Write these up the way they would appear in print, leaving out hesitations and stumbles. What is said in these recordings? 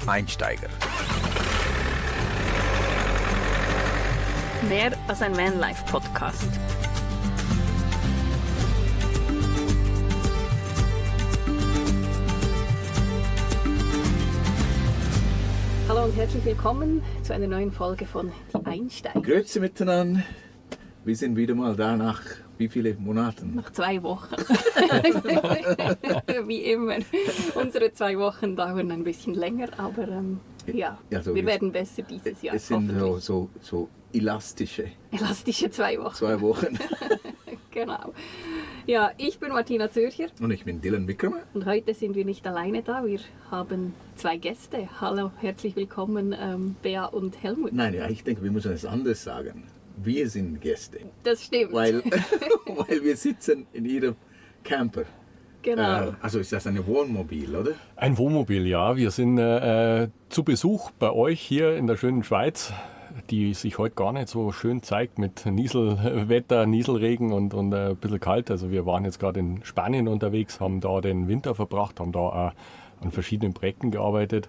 Einsteiger. Mehr als ein Vanlife-Podcast. Hallo und herzlich willkommen zu einer neuen Folge von Die Einsteiger. Grüezi miteinander. Wir sind wieder mal da nach wie viele Monaten? Nach 2 Wochen. Wie immer. Unsere 2 Wochen dauern ein bisschen länger, aber also wir werden besser dieses Jahr. Es sind so elastische 2 Wochen. 2 Wochen. Genau. Ja, ich bin Martina Zürcher. Und ich bin Dylan Wickramer. Und heute sind wir nicht alleine da, wir haben 2 Gäste. Hallo, herzlich willkommen, Bea und Helmut. Nein, ja, ich denke, wir müssen es anders sagen. Wir sind Gäste. Das stimmt. Weil wir sitzen in ihrem Camper. Genau. Also ist das ein Wohnmobil, oder? Ein Wohnmobil, ja. Wir sind zu Besuch bei euch hier in der schönen Schweiz, die sich heute gar nicht so schön zeigt mit Nieselwetter, Nieselregen und ein bisschen kalt. Also wir waren jetzt gerade in Spanien unterwegs, haben da den Winter verbracht, haben da auch an verschiedenen Projekten gearbeitet.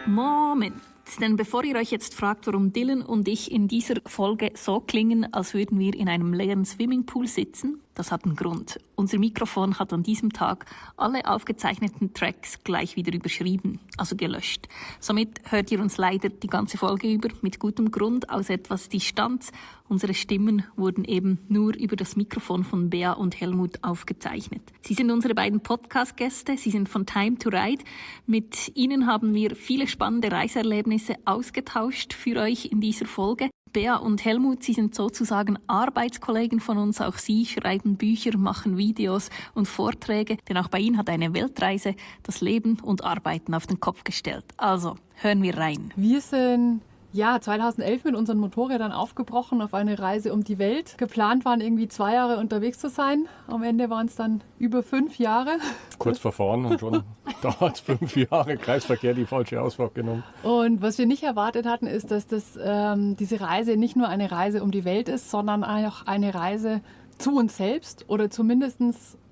Moment, denn bevor ihr euch jetzt fragt, warum Dylan und ich in dieser Folge so klingen, als würden wir in einem leeren Swimmingpool sitzen, das hat einen Grund. Unser Mikrofon hat an diesem Tag alle aufgezeichneten Tracks gleich wieder überschrieben, also gelöscht. Somit hört ihr uns leider die ganze Folge über mit gutem Grund aus etwas Distanz. Unsere Stimmen wurden eben nur über das Mikrofon von Bea und Helmut aufgezeichnet. Sie sind unsere beiden Podcast-Gäste, sie sind von Time to Ride. Mit ihnen haben wir viele spannende Reiseerlebnisse ausgetauscht für euch in dieser Folge. Bea und Helmut, sie sind sozusagen Arbeitskollegen von uns. Auch sie schreiben Bücher, machen Videos und Vorträge. Denn auch bei ihnen hat eine Weltreise das Leben und Arbeiten auf den Kopf gestellt. Also, hören wir rein. Wir sind 2011 mit unseren Motorrädern aufgebrochen auf eine Reise um die Welt. Geplant waren irgendwie 2 Jahre unterwegs zu sein. Am Ende waren es dann über 5 Jahre. Kurz verfahren und schon da hat es 5 Jahre Kreisverkehr die falsche Ausfahrt genommen. Und was wir nicht erwartet hatten, ist, dass diese Reise nicht nur eine Reise um die Welt ist, sondern auch eine Reise zu uns selbst oder zumindest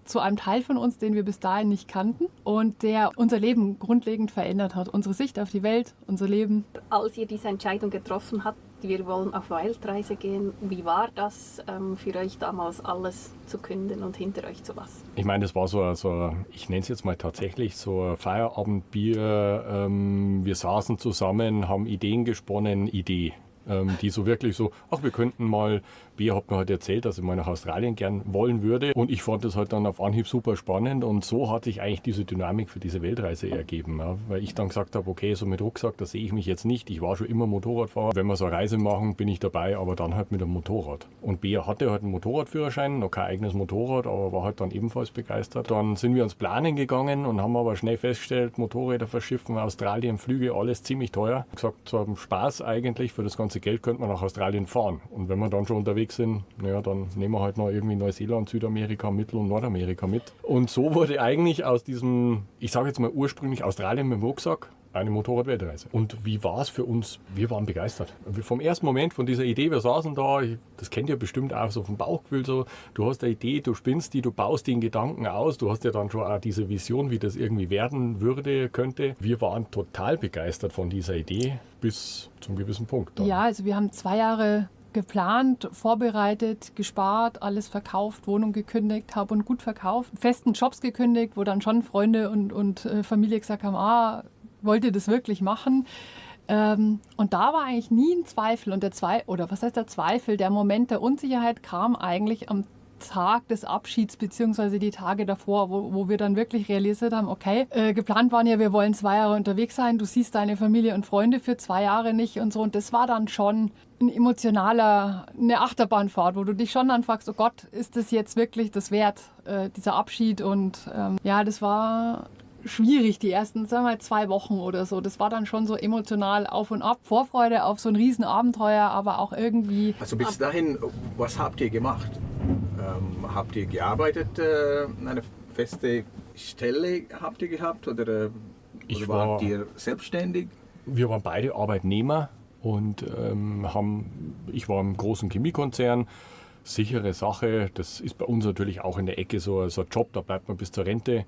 zu einem Teil von uns, den wir bis dahin nicht kannten und der unser Leben grundlegend verändert hat. Unsere Sicht auf die Welt, unser Leben. Als ihr diese Entscheidung getroffen habt, wir wollen auf Weltreise gehen, wie war das für euch damals, alles zu künden und hinter euch zu lassen? Ich meine, das war ich nenne es jetzt mal tatsächlich so ein Feierabendbier. Wir saßen zusammen, haben Ideen gesponnen, die so wirklich so, wir könnten mal, Bea hat mir halt erzählt, dass ich mal nach Australien gern wollen würde und ich fand das halt dann auf Anhieb super spannend und so hat sich eigentlich diese Dynamik für diese Weltreise ergeben, ja, weil ich dann gesagt habe, okay, so mit Rucksack, da sehe ich mich jetzt nicht, ich war schon immer Motorradfahrer, wenn wir so eine Reise machen, bin ich dabei, aber dann halt mit einem Motorrad. Und Bea hatte halt einen Motorradführerschein, noch kein eigenes Motorrad, aber war halt dann ebenfalls begeistert. Dann sind wir ans Planen gegangen und haben aber schnell festgestellt, Motorräder verschiffen, Australien, Flüge, alles ziemlich teuer. Gesagt, zu einem Spaß eigentlich, für das ganze Geld könnte man nach Australien fahren. Und wenn wir dann schon unterwegs sind, dann nehmen wir halt noch irgendwie Neuseeland, Südamerika, Mittel- und Nordamerika mit. Und so wurde eigentlich aus diesem, ich sage jetzt mal ursprünglich Australien mit dem Rucksack, eine Motorrad-Weltreise. Und wie war es für uns? Wir waren begeistert. Vom ersten Moment von dieser Idee, wir saßen da, das kennt ihr bestimmt auch so vom Bauchgefühl so, du hast eine Idee, du spinnst die, du baust den Gedanken aus, du hast ja dann schon auch diese Vision, wie das irgendwie werden würde, könnte. Wir waren total begeistert von dieser Idee bis zum gewissen Punkt. Dann. Ja, also wir haben 2 Jahre geplant, vorbereitet, gespart, alles verkauft, Wohnung gekündigt, Hab und Gut verkauft, festen Jobs gekündigt, wo dann schon Freunde und Familie gesagt haben, wollt ihr das wirklich machen? Und da war eigentlich nie ein Zweifel. Und der Zweifel, der Moment der Unsicherheit kam eigentlich am Tag des Abschieds beziehungsweise die Tage davor, wo wir dann wirklich realisiert haben, okay, geplant waren ja, wir wollen 2 Jahre unterwegs sein, du siehst deine Familie und Freunde für 2 Jahre nicht und so. Und das war dann schon eine Achterbahnfahrt, wo du dich schon dann fragst, oh Gott, ist das jetzt wirklich das wert, dieser Abschied? Und das war schwierig, die ersten, 2 Wochen oder so. Das war dann schon so emotional auf und ab. Vorfreude auf so ein Riesenabenteuer, aber auch irgendwie... Also bis dahin, was habt ihr gemacht? Habt ihr gearbeitet? Eine feste Stelle habt ihr gehabt? Oder wart ihr selbstständig? Wir waren beide Arbeitnehmer und ich war im großen Chemiekonzern. Sichere Sache, das ist bei uns natürlich auch in der Ecke so ein Job, da bleibt man bis zur Rente.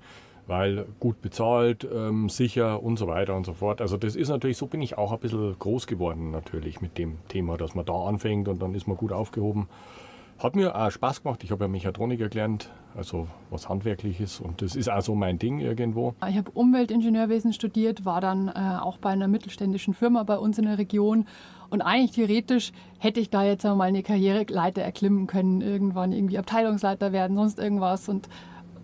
weil gut bezahlt, sicher und so weiter und so fort. Also das ist natürlich, so bin ich auch ein bisschen groß geworden natürlich mit dem Thema, dass man da anfängt und dann ist man gut aufgehoben. Hat mir auch Spaß gemacht. Ich habe ja Mechatroniker gelernt, also was Handwerkliches, und das ist auch so mein Ding irgendwo. Ich habe Umweltingenieurwesen studiert, war dann auch bei einer mittelständischen Firma bei uns in der Region. Und eigentlich theoretisch hätte ich da jetzt mal eine Karriereleiter erklimmen können, irgendwann irgendwie Abteilungsleiter werden, sonst irgendwas. Und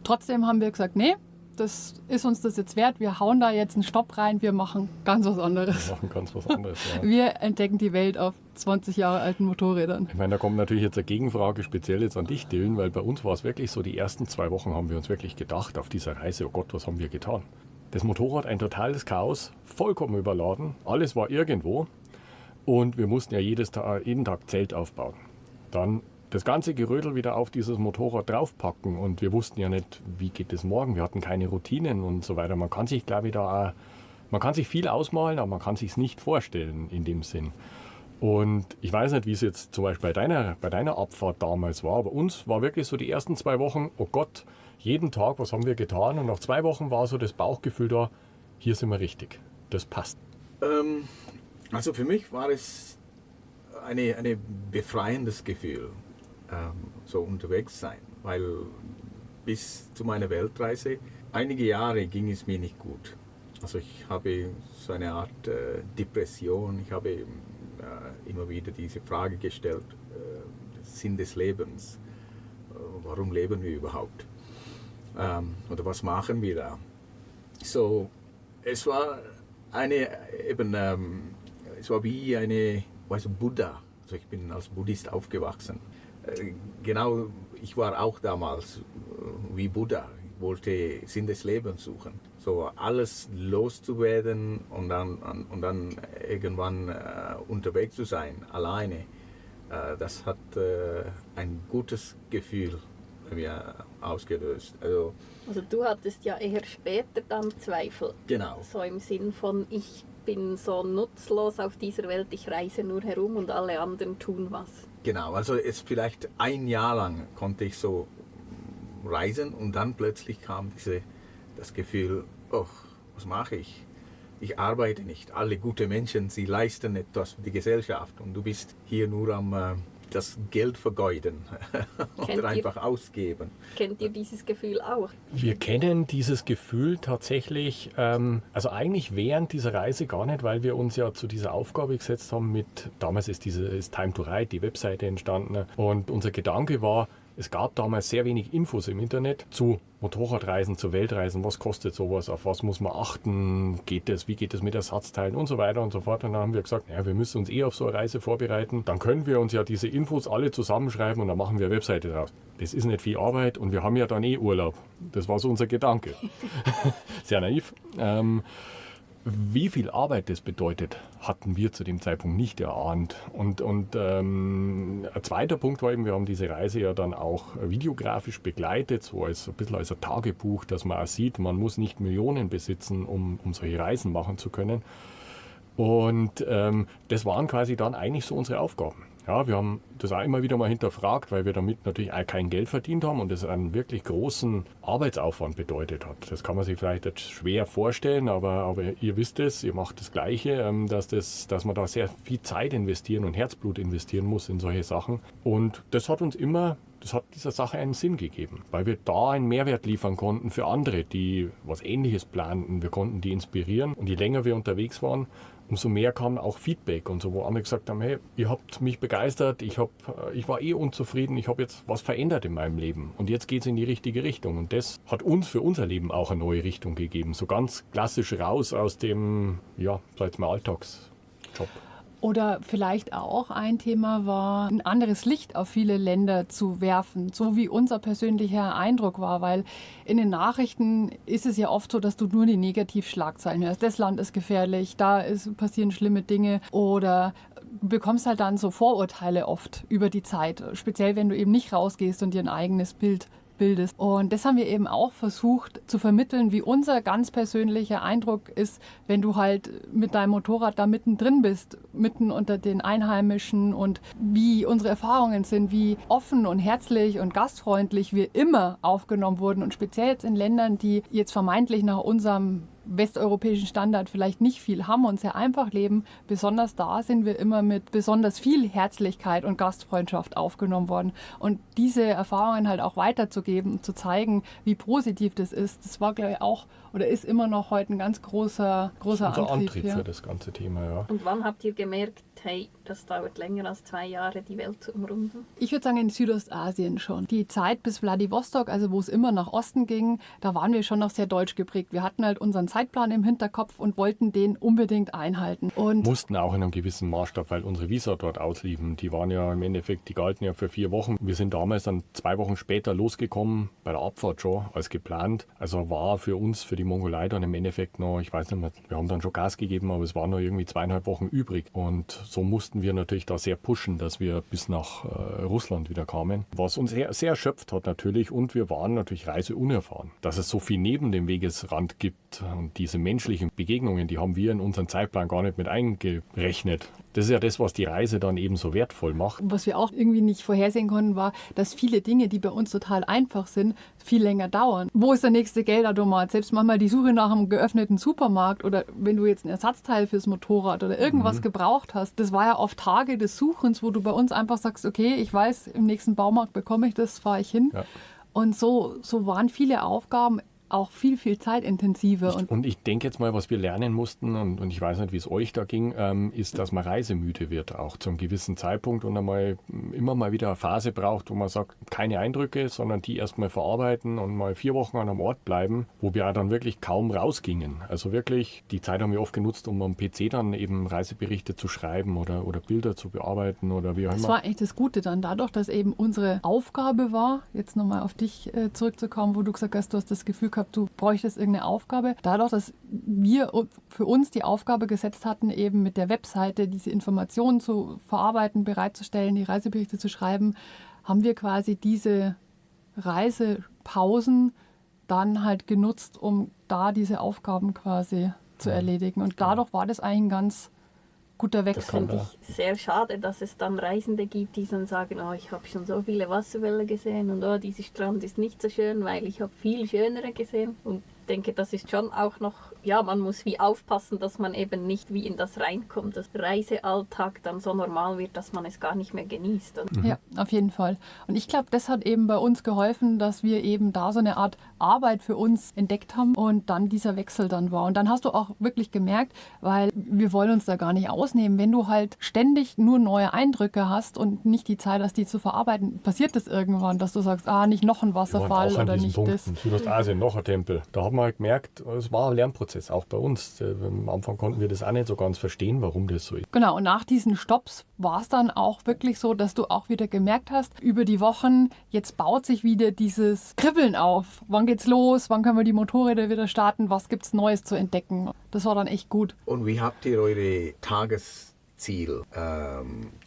trotzdem haben wir gesagt, nee, das ist uns das jetzt wert. Wir hauen da jetzt einen Stopp rein, wir machen ganz was anderes. Wir machen ganz was anderes, ja. Wir entdecken die Welt auf 20 Jahre alten Motorrädern. Ich meine, da kommt natürlich jetzt eine Gegenfrage speziell jetzt an dich, Dylan, weil bei uns war es wirklich so, die ersten 2 Wochen haben wir uns wirklich gedacht auf dieser Reise, oh Gott, was haben wir getan? Das Motorrad, ein totales Chaos, vollkommen überladen, alles war irgendwo und wir mussten ja jeden Tag Zelt aufbauen. Dann das ganze Gerödel wieder auf dieses Motorrad draufpacken und wir wussten ja nicht, wie geht es morgen. Wir hatten keine Routinen und so weiter. Man kann sich, glaube ich, man kann sich viel ausmalen, aber man kann sich es nicht vorstellen in dem Sinn. Und ich weiß nicht, wie es jetzt zum Beispiel bei deiner Abfahrt damals war, aber uns war wirklich so die ersten 2 Wochen, oh Gott, jeden Tag, was haben wir getan? Und nach 2 Wochen war so das Bauchgefühl da, hier sind wir richtig, das passt. Also für mich war es ein befreiendes Gefühl, so unterwegs sein, weil bis zu meiner Weltreise, einige Jahre ging es mir nicht gut. Also ich habe so eine Art Depression, ich habe immer wieder diese Frage gestellt, Sinn des Lebens, warum leben wir überhaupt? Oder was machen wir da? So, es war es war wie Buddha. Also ich bin als Buddhist aufgewachsen. Genau, ich war auch damals wie Buddha. Ich wollte Sinn des Lebens suchen. So alles loszuwerden und dann irgendwann unterwegs zu sein, alleine. Das hat ein gutes Gefühl bei mir ausgelöst. Also du hattest ja eher später dann Zweifel. Genau. So im Sinn von, ich bin so nutzlos auf dieser Welt, ich reise nur herum und alle anderen tun was. Genau, also jetzt vielleicht 1 Jahr lang konnte ich so reisen und dann plötzlich kam das Gefühl, oh, was mache ich? Ich arbeite nicht. Alle gute Menschen, sie leisten etwas für die Gesellschaft und du bist hier nur am das Geld vergeuden oder einfach ausgeben. Kennt ihr dieses Gefühl auch? Wir kennen dieses Gefühl tatsächlich, also eigentlich während dieser Reise gar nicht, weil wir uns ja zu dieser Aufgabe gesetzt haben damals ist Time to Ride, die Webseite entstanden und unser Gedanke war, es gab damals sehr wenig Infos im Internet zu Motorradreisen, zu Weltreisen, was kostet sowas, auf was muss man achten, wie geht es mit Ersatzteilen und so weiter und so fort. Und dann haben wir gesagt, ja, wir müssen uns auf so eine Reise vorbereiten, dann können wir uns ja diese Infos alle zusammenschreiben und dann machen wir eine Webseite draus. Das ist nicht viel Arbeit und wir haben ja dann Urlaub. Das war so unser Gedanke. Sehr naiv. Wie viel Arbeit das bedeutet, hatten wir zu dem Zeitpunkt nicht erahnt. Und ein zweiter Punkt war eben, wir haben diese Reise ja dann auch videografisch begleitet, so ein bisschen als ein Tagebuch, dass man auch sieht, man muss nicht Millionen besitzen, um solche Reisen machen zu können. Und das waren quasi dann eigentlich so unsere Aufgaben. Ja, wir haben das auch immer wieder mal hinterfragt, weil wir damit natürlich auch kein Geld verdient haben und das einen wirklich großen Arbeitsaufwand bedeutet hat. Das kann man sich vielleicht jetzt schwer vorstellen, aber ihr wisst es, ihr macht das Gleiche, dass man da sehr viel Zeit investieren und Herzblut investieren muss in solche Sachen. Und das hat dieser Sache einen Sinn gegeben, weil wir da einen Mehrwert liefern konnten für andere, die was Ähnliches planten. Wir konnten die inspirieren und je länger wir unterwegs waren, umso mehr kam auch Feedback und so, wo andere gesagt haben, hey, ihr habt mich begeistert, ich war unzufrieden, ich habe jetzt was verändert in meinem Leben und jetzt geht es in die richtige Richtung und das hat uns für unser Leben auch eine neue Richtung gegeben, so ganz klassisch raus aus dem, Alltagsjob. Oder vielleicht auch ein Thema war, ein anderes Licht auf viele Länder zu werfen, so wie unser persönlicher Eindruck war, weil in den Nachrichten ist es ja oft so, dass du nur die Negativschlagzeilen hörst. Das Land ist gefährlich, passieren schlimme Dinge oder du bekommst halt dann so Vorurteile oft über die Zeit, speziell wenn du eben nicht rausgehst und dir ein eigenes Bild bildest. Und das haben wir eben auch versucht zu vermitteln, wie unser ganz persönlicher Eindruck ist, wenn du halt mit deinem Motorrad da mittendrin bist, mitten unter den Einheimischen und wie unsere Erfahrungen sind, wie offen und herzlich und gastfreundlich wir immer aufgenommen wurden und speziell jetzt in Ländern, die jetzt vermeintlich nach unserem westeuropäischen Standard vielleicht nicht viel haben und sehr einfach leben. Besonders da sind wir immer mit besonders viel Herzlichkeit und Gastfreundschaft aufgenommen worden. Und diese Erfahrungen halt auch weiterzugeben und zu zeigen, wie positiv das ist, das war, glaube ich, auch oder ist immer noch heute ein ganz großer unser Antrieb ja. für das ganze Thema, ja. Und wann habt ihr gemerkt, hey, das dauert länger als 2 Jahre, die Welt zu umrunden? Ich würde sagen, in Südostasien schon. Die Zeit bis Wladiwostok, also wo es immer nach Osten ging, da waren wir schon noch sehr deutsch geprägt. Wir hatten halt unseren Zeitplan im Hinterkopf und wollten den unbedingt einhalten. Und mussten auch in einem gewissen Maßstab, weil unsere Visa dort ausliefen. Die waren ja im Endeffekt, die galten ja für 4 Wochen. Wir sind damals dann 2 Wochen später losgekommen, bei der Abfahrt schon, als geplant. Also war für uns, für die Mongolei dann im Endeffekt noch, ich weiß nicht mehr, wir haben dann schon Gas gegeben, aber es waren noch irgendwie 2,5 Wochen übrig. Und so mussten wir natürlich da sehr pushen, dass wir bis nach Russland wieder kamen. Was uns sehr, sehr erschöpft hat natürlich, und wir waren natürlich reiseunerfahren. Dass es so viel neben dem Wegesrand gibt und diese menschlichen Begegnungen, die haben wir in unseren Zeitplan gar nicht mit eingerechnet. Das ist ja das, was die Reise dann eben so wertvoll macht. was wir auch irgendwie nicht vorhersehen konnten, war, dass viele Dinge, die bei uns total einfach sind, viel länger dauern. Wo ist der nächste Geldautomat? Selbst manchmal die Suche nach einem geöffneten Supermarkt oder wenn du jetzt ein Ersatzteil fürs Motorrad oder irgendwas gebraucht hast, das war ja oft Tage des Suchens, wo du bei uns einfach sagst, okay, ich weiß, im nächsten Baumarkt bekomme ich das, fahre ich hin. Ja. Und so waren viele Aufgaben auch viel, viel zeitintensiver. Und ich denke jetzt mal, was wir lernen mussten, und ich weiß nicht, wie es euch da ging, ist, dass man reisemüde wird, auch zu einem gewissen Zeitpunkt und immer mal wieder eine Phase braucht, wo man sagt, keine Eindrücke, sondern die erstmal verarbeiten und mal 4 Wochen an einem Ort bleiben, wo wir dann wirklich kaum rausgingen. Also wirklich, die Zeit haben wir oft genutzt, um am PC dann eben Reiseberichte zu schreiben oder Bilder zu bearbeiten oder wie auch immer. Das war echt das Gute dann, dadurch, dass eben unsere Aufgabe war, jetzt nochmal auf dich zurückzukommen, wo du gesagt hast, du hast das Gefühl gehabt, du bräuchtest irgendeine Aufgabe. Dadurch, dass wir für uns die Aufgabe gesetzt hatten, eben mit der Webseite diese Informationen zu verarbeiten, bereitzustellen, die Reiseberichte zu schreiben, haben wir quasi diese Reisepausen dann halt genutzt, um da diese Aufgaben quasi zu erledigen. Und dadurch war das eigentlich ein ganz guter Wechsel. Das finde ich sehr schade, dass es dann Reisende gibt, die dann sagen, oh, ich habe schon so viele Wasserwellen gesehen und oh, dieser Strand ist nicht so schön, weil ich habe viel schönere gesehen. Und ich denke, das ist schon auch noch, ja, man muss wie aufpassen, dass man eben nicht wie in das reinkommt, dass der Reisealltag dann so normal wird, dass man es gar nicht mehr genießt. Ja, auf jeden Fall. Und ich glaube, das hat eben bei uns geholfen, dass wir eben da so eine Art Arbeit für uns entdeckt haben und dann dieser Wechsel dann war. Und dann hast du auch wirklich gemerkt, weil wir wollen uns da gar nicht ausnehmen, wenn du halt ständig nur neue Eindrücke hast und nicht die Zeit hast, die zu verarbeiten, passiert das irgendwann, dass du sagst, nicht noch ein Wasserfall oder nicht das. In Südostasien noch ein Tempel. Da haben wir halt gemerkt, es war ein Lernprozess, auch bei uns. Am Anfang konnten wir das auch nicht so ganz verstehen, warum das so ist. Genau, und nach diesen Stopps war es dann auch wirklich so, dass du auch wieder gemerkt hast, über die Wochen, jetzt baut sich wieder dieses Kribbeln auf. Wann geht's los? Wann können wir die Motorräder wieder starten? Was gibt's Neues zu entdecken? Das war dann echt gut. Und wie habt ihr eure Tagesziel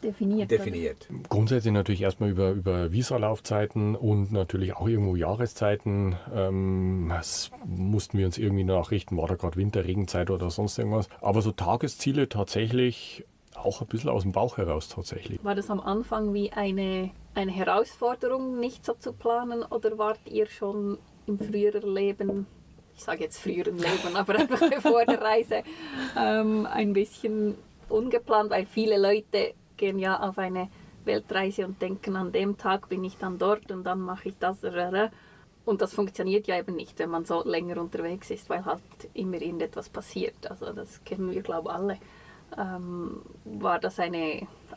definiert? Grundsätzlich natürlich erstmal über Visalaufzeiten und natürlich auch irgendwo Jahreszeiten. Das mussten wir uns irgendwie nachrichten, war da gerade Winter, Regenzeit oder sonst irgendwas. Aber so Tagesziele tatsächlich auch ein bisschen aus dem Bauch heraus tatsächlich. War das am Anfang wie eine Herausforderung, nicht so zu planen, oder wart ihr schon im früheren Leben, ich sage jetzt früheren Leben, aber einfach vor der Reise, ein bisschen ungeplant, weil viele Leute gehen ja auf eine Weltreise und denken, an dem Tag bin ich dann dort und dann mache ich das. Und das funktioniert ja eben nicht, wenn man so länger unterwegs ist, weil halt immer irgendetwas passiert. Also das kennen wir, glaube ich, alle. War das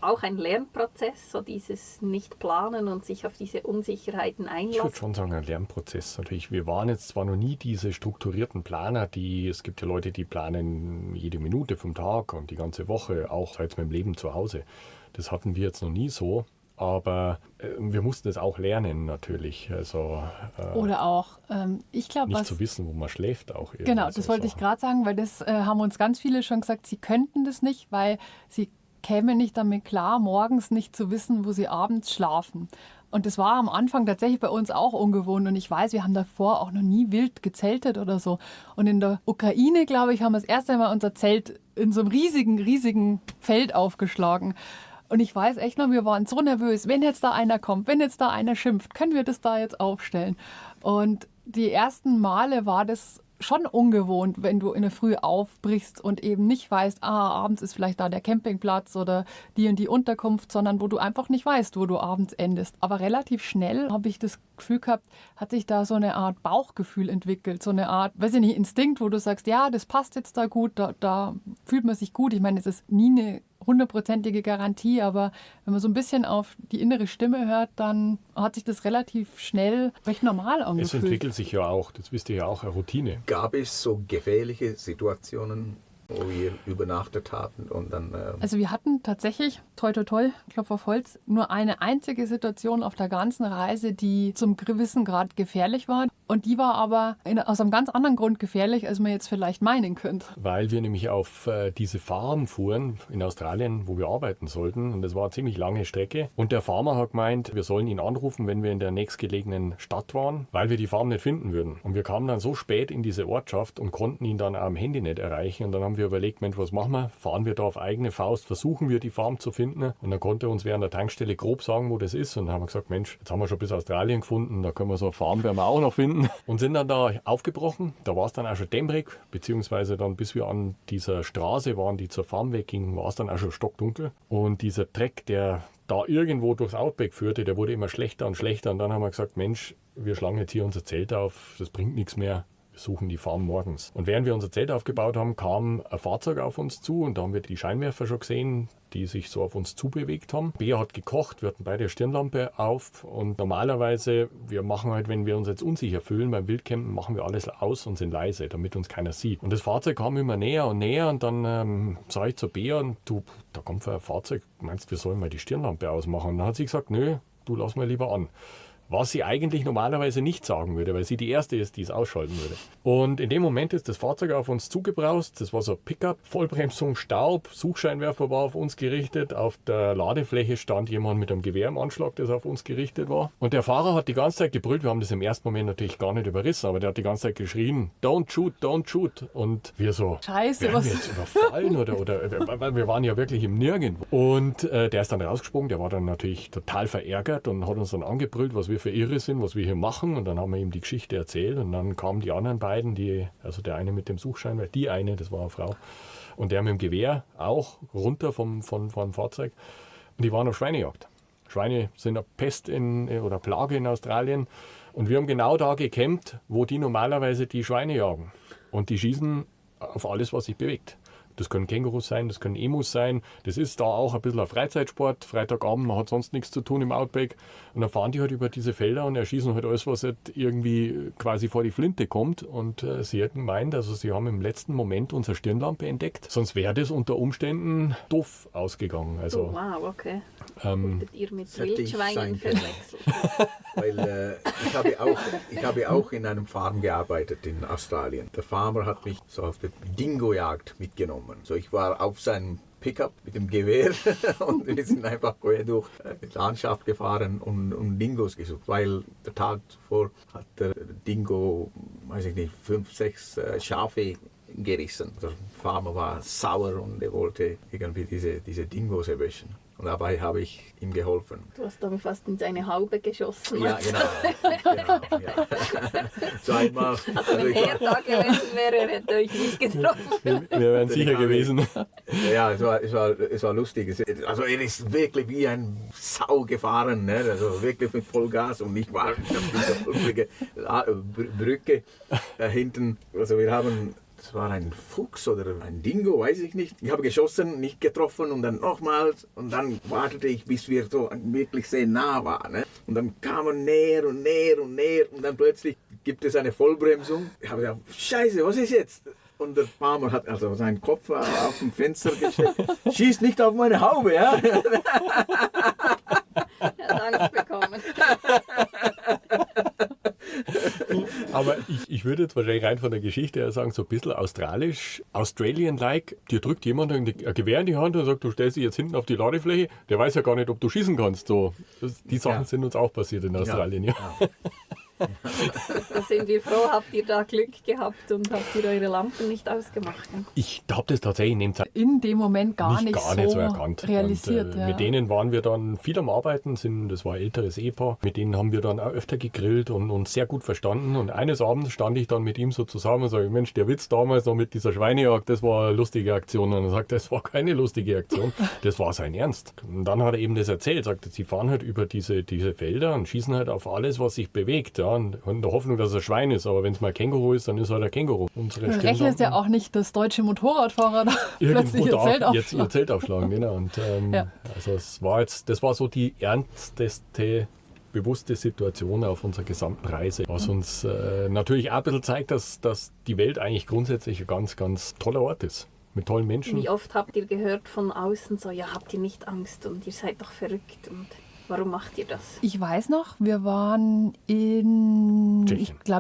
auch ein Lernprozess, so dieses Nicht-Planen und sich auf diese Unsicherheiten einlassen? Ich würde schon sagen, ein Lernprozess. Natürlich, wir waren jetzt zwar noch nie diese strukturierten Planer, es gibt ja Leute, die planen jede Minute vom Tag und die ganze Woche, auch seit meinem Leben zu Hause. Das hatten wir jetzt noch nie so. Aber wir mussten es auch lernen natürlich. Also, oder auch, ich glaube, nicht zu wissen, wo man schläft auch. Genau, das wollte ich gerade sagen, weil das haben uns ganz viele schon gesagt, sie könnten das nicht, weil sie kämen nicht damit klar, morgens nicht zu wissen, wo sie abends schlafen. Und das war am Anfang tatsächlich bei uns auch ungewohnt. Und ich weiß, wir haben davor auch noch nie wild gezeltet oder so. Und in der Ukraine, glaube ich, haben wir das erste Mal unser Zelt in so einem riesigen Feld aufgeschlagen. Und ich weiß echt noch, wir waren so nervös, wenn jetzt da einer kommt, wenn jetzt da einer schimpft, können wir das da jetzt aufstellen? Und die ersten Male war das schon ungewohnt, wenn du in der Früh aufbrichst und eben nicht weißt, abends ist vielleicht da der Campingplatz oder die und die Unterkunft, sondern wo du einfach nicht weißt, wo du abends endest. Aber relativ schnell habe ich das Gefühl gehabt, hat sich da so eine Art Bauchgefühl entwickelt, so eine Art, weiß ich nicht, Instinkt, wo du sagst, ja, das passt jetzt da gut, da fühlt man sich gut. Ich meine, es ist nie eine 100%ige Garantie, aber wenn man so ein bisschen auf die innere Stimme hört, dann hat sich das relativ schnell recht normal angefühlt. Es entwickelt sich ja auch, das wisst ihr ja auch, eine Routine. Gab es so gefährliche Situationen, wo wir übernachtet haben und dann... Also wir hatten tatsächlich, toi toi toi, Klopf auf Holz, nur eine einzige Situation auf der ganzen Reise, die zum gewissen Grad gefährlich war. Und die war aber aus einem ganz anderen Grund gefährlich, als man jetzt vielleicht meinen könnte. Weil wir nämlich auf diese Farm fuhren in Australien, wo wir arbeiten sollten. Und das war eine ziemlich lange Strecke. Und der Farmer hat gemeint, wir sollen ihn anrufen, wenn wir in der nächstgelegenen Stadt waren, weil wir die Farm nicht finden würden. Und wir kamen dann so spät in diese Ortschaft und konnten ihn dann am Handy nicht erreichen. Und dann haben wir überlegt, Mensch, was machen wir? Fahren wir da auf eigene Faust, versuchen wir die Farm zu finden. Und dann konnte er uns während der Tankstelle grob sagen, wo das ist. Und dann haben wir gesagt, Mensch, jetzt haben wir schon bis Australien gefunden, da können wir so eine Farm werden wir auch noch finden. Und sind dann da aufgebrochen. Da war es dann auch schon dämmerig, beziehungsweise dann, bis wir an dieser Straße waren, die zur Farm wegging, war es dann auch schon stockdunkel. Und dieser Treck, der da irgendwo durchs Outback führte, der wurde immer schlechter und schlechter. Und dann haben wir gesagt, Mensch, wir schlagen jetzt hier unser Zelt auf, das bringt nichts mehr. Wir suchen die Farm morgens. Und während wir unser Zelt aufgebaut haben, kam ein Fahrzeug auf uns zu und da haben wir die Scheinwerfer schon gesehen, die sich so auf uns zubewegt haben. Bea hat gekocht, wir hatten beide Stirnlampe auf und normalerweise, wir machen halt, wenn wir uns jetzt unsicher fühlen beim Wildcampen, machen wir alles aus und sind leise, damit uns keiner sieht. Und das Fahrzeug kam immer näher und näher und dann sah ich zu Bea und du, da kommt ein Fahrzeug, meinst du, wir sollen mal die Stirnlampe ausmachen? Und dann hat sie gesagt, nö, du lass mal lieber an. Was sie eigentlich normalerweise nicht sagen würde, weil sie die Erste ist, die es ausschalten würde. Und in dem Moment ist das Fahrzeug auf uns zugebraust. Das war so ein Pickup, Vollbremsung, Staub, Suchscheinwerfer war auf uns gerichtet. Auf der Ladefläche stand jemand mit einem Gewehr im Anschlag, das auf uns gerichtet war. Und der Fahrer hat die ganze Zeit gebrüllt. Wir haben das im ersten Moment natürlich gar nicht überrissen, aber der hat die ganze Zeit geschrien, don't shoot, don't shoot. Und wir so, Scheiße, werden wir jetzt überfallen? oder weil wir waren ja wirklich im Nirgendwo. Und der ist dann rausgesprungen, der war dann natürlich total verärgert und hat uns dann angebrüllt, was wir für Irre sind, was wir hier machen. Und dann haben wir ihm die Geschichte erzählt und dann kamen die anderen beiden, also der eine mit dem Suchscheinwerfer, die eine, das war eine Frau, und der mit dem Gewehr auch runter vom Fahrzeug. Und die waren auf Schweinejagd. Schweine sind eine Pest oder Plage in Australien. Und wir haben genau da gecampt, wo die normalerweise die Schweine jagen. Und die schießen auf alles, was sich bewegt. Das können Kängurus sein, das können Emus sein. Das ist da auch ein bisschen ein Freizeitsport. Freitagabend, man hat sonst nichts zu tun im Outback. Und dann fahren die halt über diese Felder und erschießen halt alles, was halt irgendwie quasi vor die Flinte kommt. Und sie hätten gemeint, also sie haben im letzten Moment unsere Stirnlampe entdeckt. Sonst wäre das unter Umständen doof ausgegangen. Also, oh, wow, okay. Wurdet ihr mit Wildschweinen verwechselt? Weil ich habe auch in einem Farm gearbeitet in Australien. Der Farmer hat mich so auf die Dingo-Jagd mitgenommen. So, ich war auf seinem Pickup mit dem Gewehr und wir sind einfach quer durch die Landschaft gefahren und Dingos gesucht, weil der Tag zuvor hat der Dingo, weiß ich nicht, 5, 6 Schafe gerissen. Der Farmer war sauer und er wollte irgendwie diese Dingos erwischen. Und dabei habe ich ihm geholfen. Du hast aber fast in seine Haube geschossen. Ja, genau. Ja. So einmal. Also wenn er da gewesen wäre, hätte er euch nicht getroffen. Wir wären sicher gewesen. Ja, es war lustig. Also er ist wirklich wie ein Sau gefahren, ne? Also wirklich mit Vollgas und ich war auf dieser holprige Brücke da hinten. Also wir haben... Das war ein Fuchs oder ein Dingo, weiß ich nicht. Ich habe geschossen, nicht getroffen und dann nochmals. Und dann wartete ich, bis wir so wirklich sehr nah waren. Ne? Und dann kamen näher und näher und näher. Und dann plötzlich gibt es eine Vollbremsung. Ich habe gesagt, Scheiße, was ist jetzt? Und der Farmer hat also seinen Kopf auf dem Fenster gestellt. Schießt nicht auf meine Haube, ja? Er hat Angst bekommen. Aber ich würde jetzt wahrscheinlich rein von der Geschichte her sagen, so ein bisschen Australian-like. Dir drückt jemand ein Gewehr in die Hand und sagt, du stellst dich jetzt hinten auf die Ladefläche. Der weiß ja gar nicht, ob du schießen kannst. So, die Sachen sind uns auch passiert in Australien. Ja. Da sind wir froh, habt ihr da Glück gehabt und habt ihr eure Lampen nicht ausgemacht? Ne? Ich habe das tatsächlich in dem Moment gar nicht so erkannt. realisiert. Und, mit denen waren wir dann viel am Arbeiten, das war ein älteres Ehepaar, mit denen haben wir dann auch öfter gegrillt und uns sehr gut verstanden. Und eines Abends stand ich dann mit ihm so zusammen und sage, Mensch, der Witz damals noch mit dieser Schweinejagd, das war eine lustige Aktion. Und er sagt, das war keine lustige Aktion, das war sein Ernst. Und dann hat er eben das erzählt, sagte, sie fahren halt über diese Felder und schießen halt auf alles, was sich bewegt. Ja, und in der Hoffnung, dass es ein Schwein ist. Aber wenn es mal ein Känguru ist, dann ist halt ein Känguru. Du rechnest ja auch nicht, dass deutsche Motorradfahrer da plötzlich ihr Zelt aufschlagen. Genau. Und, ja. Also das war so die ernsteste, bewusste Situation auf unserer gesamten Reise, was uns natürlich auch ein bisschen zeigt, dass die Welt eigentlich grundsätzlich ein ganz, ganz toller Ort ist. Mit tollen Menschen. Wie oft habt ihr gehört von außen so, ja, habt ihr nicht Angst und ihr seid doch verrückt und warum macht ihr das? Ich weiß noch, wir waren in,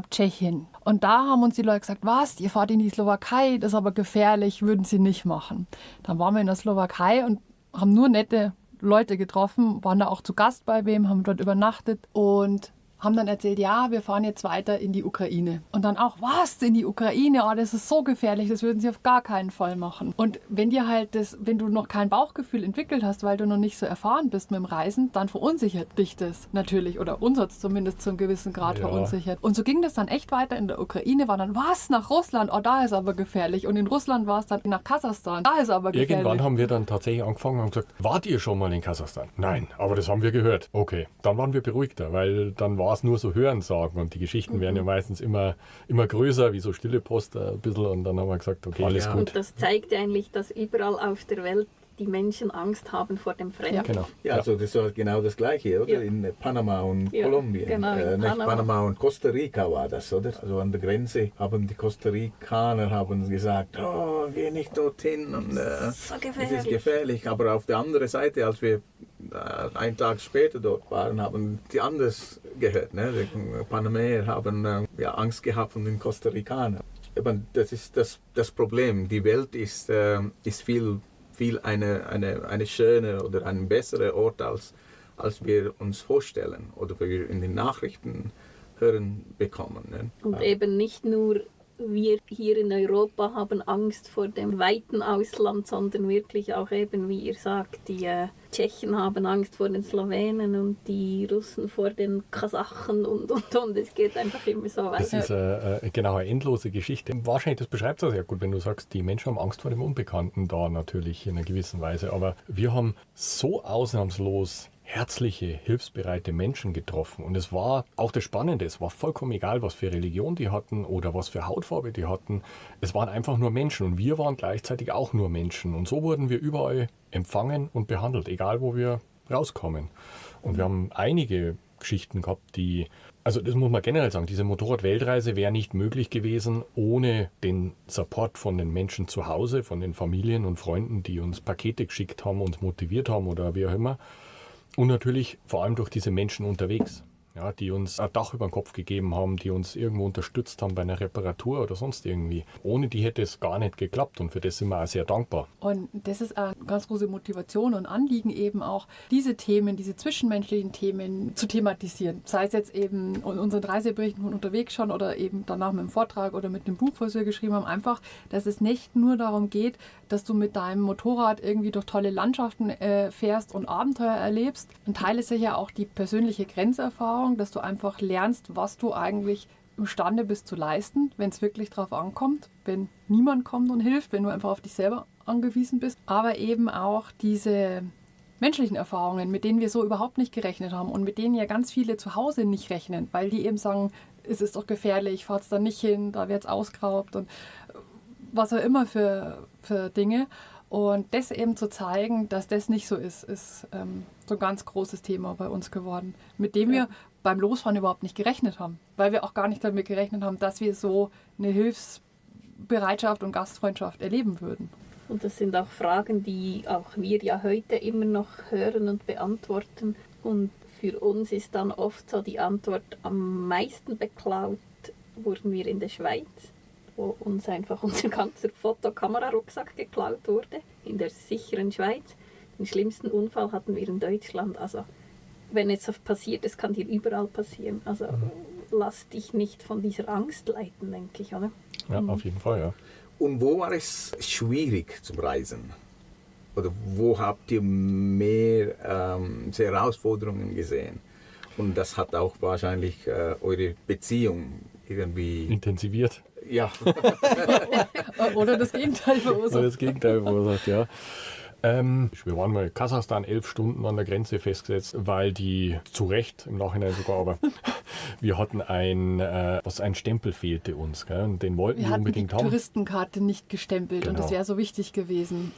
Tschechien. Und da haben uns die Leute gesagt, was, ihr fahrt in die Slowakei, das ist aber gefährlich, würden sie nicht machen. Dann waren wir in der Slowakei und haben nur nette Leute getroffen, waren da auch zu Gast bei wem, haben dort übernachtet und haben dann erzählt, ja, wir fahren jetzt weiter in die Ukraine. Und dann auch, was, in die Ukraine? Oh, das ist so gefährlich, das würden sie auf gar keinen Fall machen. Und wenn du noch kein Bauchgefühl entwickelt hast, weil du noch nicht so erfahren bist mit dem Reisen, dann verunsichert dich das natürlich. Oder uns hat es zumindest zu einem gewissen Grad verunsichert. Und so ging das dann echt weiter. In der Ukraine war dann, was, nach Russland? Oh, da ist aber gefährlich. Und in Russland war es dann nach Kasachstan. Da ist aber gefährlich. Irgendwann haben wir dann tatsächlich angefangen und gesagt, wart ihr schon mal in Kasachstan? Nein, aber das haben wir gehört. Okay, dann waren wir beruhigter, weil dann war es nur so Hörensagen und die Geschichten werden ja meistens immer größer, wie so stille Post ein bisschen und dann haben wir gesagt, okay, alles gut. Und das zeigt eigentlich, dass überall auf der Welt die Menschen Angst haben vor dem Fremden. Ja, genau. Ja, also das war genau das Gleiche, oder? Ja. In Panama und Kolumbien. Genau, nicht Panama und Costa Rica war das, oder? Also an der Grenze haben die Costa Ricaner gesagt, oh, geh nicht dorthin und so gefährlich. Das ist gefährlich. Aber auf der anderen Seite, als wir einen Tag später dort waren, haben die anders gehört. Ne? Die Panamäer haben Angst gehabt von den Costa Ricanern. Aber das ist das Problem. Die Welt ist viel eine schöne oder ein besserer Ort, als wir uns vorstellen oder wir in den Nachrichten hören bekommen. Ne? Und eben nicht nur wir hier in Europa haben Angst vor dem weiten Ausland, sondern wirklich auch eben, wie ihr sagt, die Tschechen haben Angst vor den Slowenen und die Russen vor den Kasachen und. Es geht einfach immer so weiter. Das ist eine endlose Geschichte. Wahrscheinlich, das beschreibt das sehr gut, wenn du sagst, die Menschen haben Angst vor dem Unbekannten da natürlich in einer gewissen Weise. Aber wir haben so ausnahmslos herzliche, hilfsbereite Menschen getroffen. Und es war auch das Spannende, es war vollkommen egal, was für Religion die hatten oder was für Hautfarbe die hatten. Es waren einfach nur Menschen und wir waren gleichzeitig auch nur Menschen. Und so wurden wir überall empfangen und behandelt, egal wo wir rauskommen. Und wir haben einige Geschichten gehabt, also das muss man generell sagen, diese Motorrad-Weltreise wäre nicht möglich gewesen ohne den Support von den Menschen zu Hause, von den Familien und Freunden, die uns Pakete geschickt haben, uns motiviert haben oder wie auch immer. Und natürlich vor allem durch diese Menschen unterwegs, ja, die uns ein Dach über den Kopf gegeben haben, die uns irgendwo unterstützt haben bei einer Reparatur oder sonst irgendwie. Ohne die hätte es gar nicht geklappt und für das sind wir auch sehr dankbar. Und das ist eine ganz große Motivation und Anliegen eben auch, diese Themen, diese zwischenmenschlichen Themen zu thematisieren. Sei es jetzt eben in unseren Reiseberichten von unterwegs schon oder eben danach mit dem Vortrag oder mit dem Buch, was wir geschrieben haben, einfach, dass es nicht nur darum geht, dass du mit deinem Motorrad irgendwie durch tolle Landschaften fährst und Abenteuer erlebst. Ein Teil ist sicher auch die persönliche Grenzerfahrung, dass du einfach lernst, was du eigentlich imstande bist zu leisten, wenn es wirklich drauf ankommt, wenn niemand kommt und hilft, wenn du einfach auf dich selber angewiesen bist. Aber eben auch diese menschlichen Erfahrungen, mit denen wir so überhaupt nicht gerechnet haben und mit denen ja ganz viele zu Hause nicht rechnen, weil die eben sagen, es ist doch gefährlich, fahrt's da nicht hin, da wird's ausgeraubt und was auch immer für Dinge. Und das eben zu zeigen, dass das nicht so ist so ein ganz großes Thema bei uns geworden, mit dem wir beim Losfahren überhaupt nicht gerechnet haben, weil wir auch gar nicht damit gerechnet haben, dass wir so eine Hilfsbereitschaft und Gastfreundschaft erleben würden. Und das sind auch Fragen, die auch wir ja heute immer noch hören und beantworten. Und für uns ist dann oft so die Antwort am meisten beklaut, wurden wir in der Schweiz, wo uns einfach unser ganzer Fotokamerarucksack geklaut wurde, in der sicheren Schweiz. Den schlimmsten Unfall hatten wir in Deutschland. Also wenn etwas passiert, es kann dir überall passieren. Also lass dich nicht von dieser Angst leiten, denke ich, oder? Ja, auf jeden Fall, ja. Und wo war es schwierig zum Reisen? Oder wo habt ihr mehr Herausforderungen gesehen? Und das hat auch wahrscheinlich eure Beziehung irgendwie... Intensiviert. Ja. Oder das Gegenteil Oder verursacht. das Gegenteil verursacht, ja. Wir waren mal in Kasachstan 11 Stunden an der Grenze festgesetzt, weil die, zu Recht im Nachhinein sogar, aber wir hatten ein Stempel fehlte uns, gell? Und den wollten Wir wir hatten die unbedingt haben. Touristenkarte nicht gestempelt und Genau. das wäre so wichtig gewesen.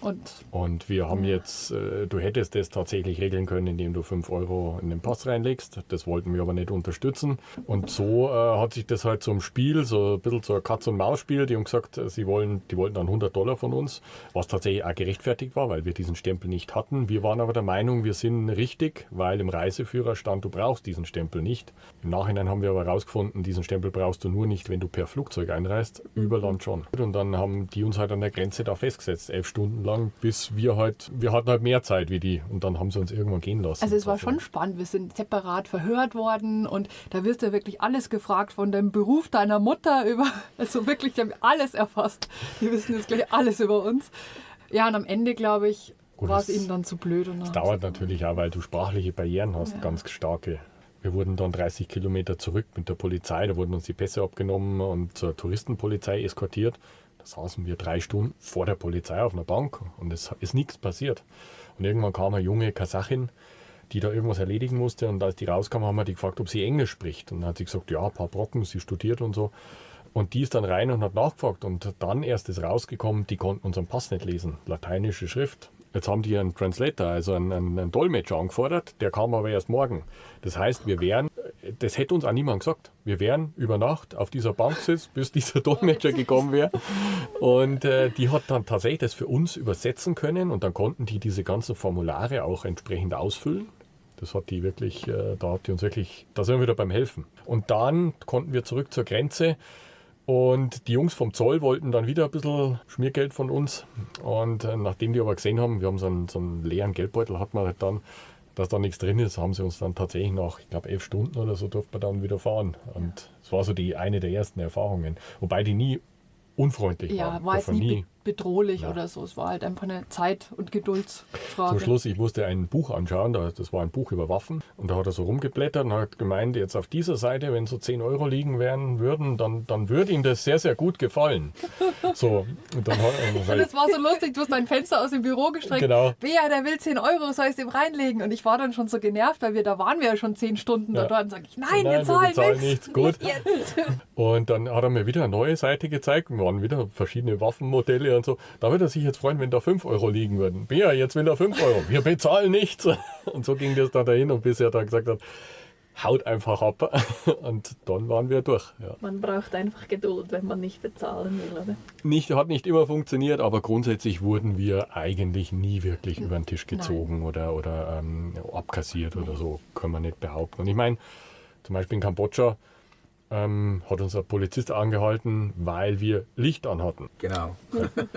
Und wir haben jetzt, du hättest das tatsächlich regeln können, indem du 5 Euro in den Pass reinlegst. Das wollten wir aber nicht unterstützen. Und so hat sich das halt zum Spiel, so ein bisschen so ein Katz-und-Maus-Spiel. Die haben gesagt, die wollten dann $100 von uns, was tatsächlich auch gerechtfertigt war, weil wir diesen Stempel nicht hatten. Wir waren aber der Meinung, wir sind richtig, weil im Reiseführer stand, du brauchst diesen Stempel nicht. Im Nachhinein haben wir aber herausgefunden, diesen Stempel brauchst du nur nicht, wenn du per Flugzeug einreist, über Land schon. Und dann haben die uns halt an der Grenze da festgesetzt, 11 Stunden lang, bis wir hatten halt mehr Zeit wie die und dann haben sie uns irgendwann gehen lassen. Also es war schon spannend, wir sind separat verhört worden und da wirst du wirklich alles gefragt, von dem Beruf deiner Mutter über, also wirklich, die haben alles erfasst. Die wissen jetzt gleich alles über uns. Ja, und am Ende, glaube ich, Gut, war es das- ihnen dann zu blöd. Und Das dann haben dauert sie- natürlich auch, weil du sprachliche Barrieren hast, Ja. ganz starke. Wir wurden dann 30 Kilometer zurück mit der Polizei, da wurden uns die Pässe abgenommen und zur Touristenpolizei eskortiert. Da saßen wir 3 Stunden vor der Polizei auf einer Bank und es ist nichts passiert. Und irgendwann kam eine junge Kasachin, die da irgendwas erledigen musste und als die rauskam, haben wir die gefragt, ob sie Englisch spricht. Und dann hat sie gesagt, ja, ein paar Brocken, sie studiert und so. Und die ist dann rein und hat nachgefragt und dann erst ist rausgekommen, die konnten unseren Pass nicht lesen, lateinische Schrift. Jetzt haben die einen Translator, also einen Dolmetscher angefordert, der kam aber erst morgen. Das heißt, das hätte uns auch niemand gesagt, wir wären über Nacht auf dieser Bank sitzen, bis dieser Dolmetscher gekommen wäre. Und die hat dann tatsächlich das für uns übersetzen können und dann konnten die diese ganzen Formulare auch entsprechend ausfüllen. Das hat die wirklich, da hat die uns wirklich, da sind wir wieder beim Helfen. Und dann konnten wir zurück zur Grenze. Und die Jungs vom Zoll wollten dann wieder ein bisschen Schmiergeld von uns. Und nachdem die aber gesehen haben, wir haben so einen leeren Geldbeutel, hat man halt dann, dass da nichts drin ist, haben sie uns dann tatsächlich nach, ich glaube, 11 Stunden oder so durften wir dann wieder fahren. Und es war so eine der ersten Erfahrungen. Wobei die nie unfreundlich Ja, waren. war jetzt Davon nie bedrohlich Ja. oder so. Es war halt einfach eine Zeit- und Geduldsfrage. Zum Schluss, ich musste ein Buch anschauen, das war ein Buch über Waffen und da hat er so rumgeblättert und hat gemeint, jetzt auf dieser Seite, wenn so 10 Euro liegen würden, dann würde ihm das sehr, sehr gut gefallen. So, und dann hat Und es war so lustig, du hast mein Fenster aus dem Büro gestreckt. Genau. Bea, der will 10 Euro, soll ich es ihm reinlegen? Und ich war dann schon so genervt, weil da waren wir ja schon 10 Stunden Ja. da dort. Und sage ich, nein, wir zahlen nichts. Gut. Jetzt! Und dann hat er mir wieder eine neue Seite gezeigt, und waren wieder verschiedene Waffenmodelle und so. Da würde er sich jetzt freuen, wenn da 5 Euro liegen würden. Bea, jetzt will er 5 Euro. Wir bezahlen nichts. Und so ging das dann dahin und bis er dann gesagt hat, haut einfach ab. Und dann waren wir durch. Ja. Man braucht einfach Geduld, wenn man nicht bezahlen will, oder? Hat nicht immer funktioniert, aber grundsätzlich wurden wir eigentlich nie wirklich über den Tisch gezogen oder abkassiert oder so, können wir nicht behaupten. Und ich meine, zum Beispiel in Kambodscha hat uns ein Polizist angehalten, weil wir Licht anhatten. Genau.